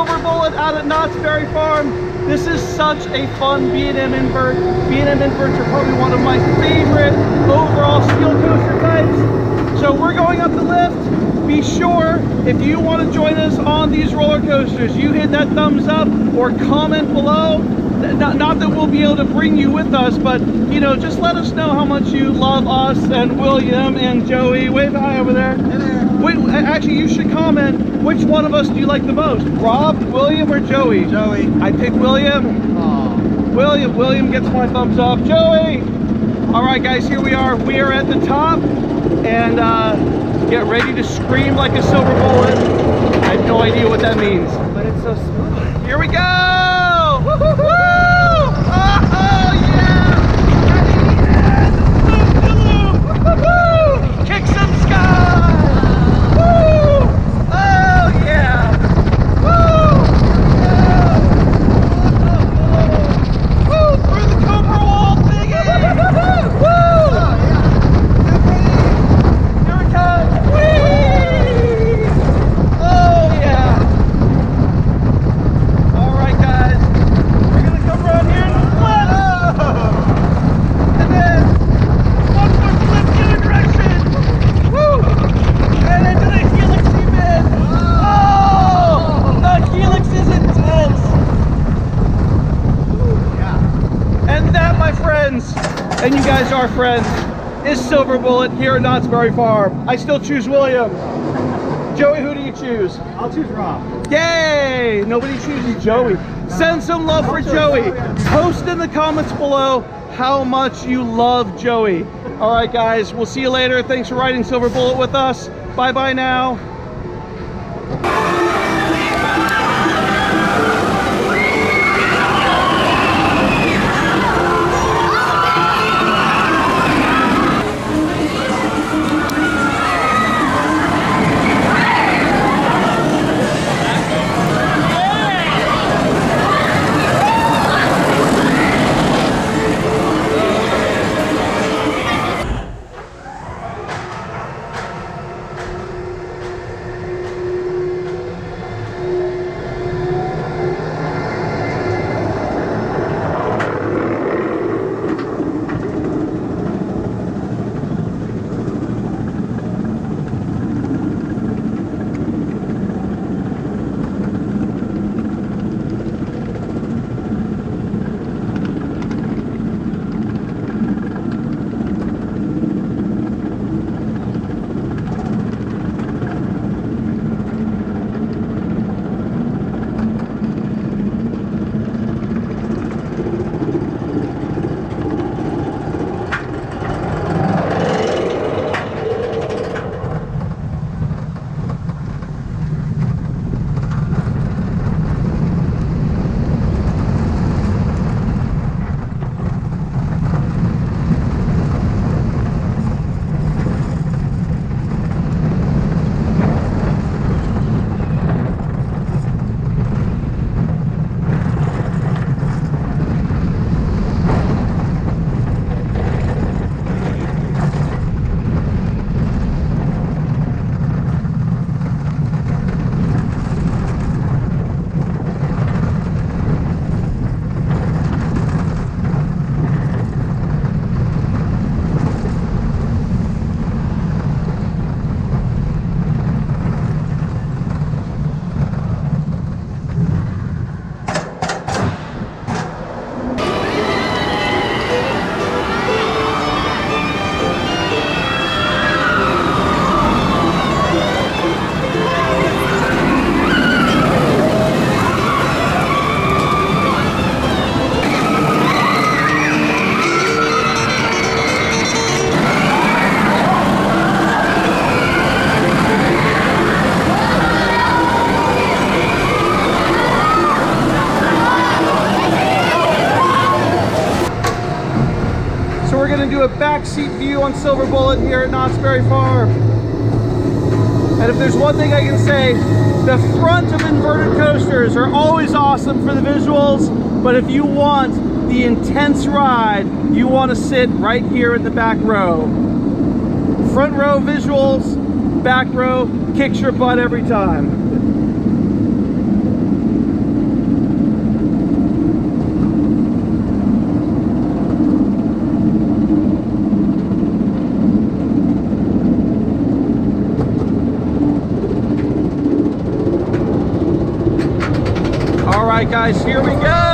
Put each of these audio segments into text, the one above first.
Silver Bullet out at Knott's Berry Farm. This is such a fun B&M invert. B&M inverts are probably one of my favorite overall steel coaster types. So we're going up the lift. Be sure, if you want to join us on these roller coasters, you hit that thumbs up or comment below. Not that we'll be able to bring you with us, but you know, just let us know how much you love us and William and Joey. Wave hi over there. Hey there. Wait, actually, you should comment. Which one of us do you like the most? Rob, William, or Joey? Joey. I pick William. Aww. William gets my thumbs up. Joey! All right, guys, here we are. We are at the top, and get ready to scream like a silver bullet. I have no idea what that means. But it's so smooth. Here we go! Woo-hoo-hoo! Oh, yeah! Woo-hoo-hoo! Kick some sky! Woo! Oh, yeah! Woo! Woo! Through the Cobra wall thingy! Woo! Oh, yeah! Here it comes! Whee! Oh, yeah! All right, guys. We're gonna come around here and flip! And then one more flip the other direction! Woo! And into the helixy bit! Oh! The helix is intense! And that, my friends, and you guys are friends, is Silver Bullet here at Knott's Berry Farm. I still choose William. Joey, who do you choose? I'll choose Rob. Yay! Nobody chooses Joey. Send some love for Joey. Post in the comments below how much you love Joey. All right, guys, we'll see you later. Thanks for riding Silver Bullet with us. Bye-bye now. A backseat view on Silver Bullet here at Knott's Berry Farm. And if there's one thing I can say, the front of inverted coasters are always awesome for the visuals, but if you want the intense ride, you want to sit right here in the back row. Front row visuals, back row kicks your butt every time. right, guys, here we go.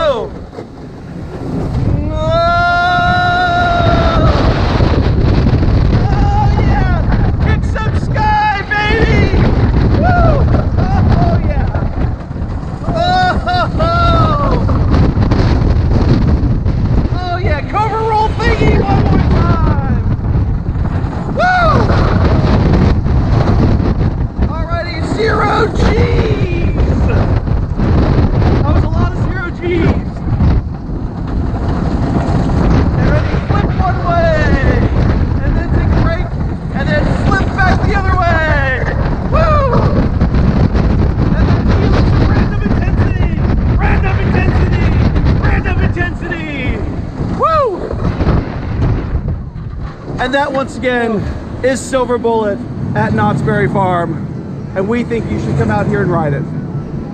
And that, once again, is Silver Bullet at Knott's Berry Farm. And we think you should come out here and ride it.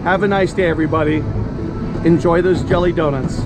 Have a nice day, everybody. Enjoy those jelly donuts.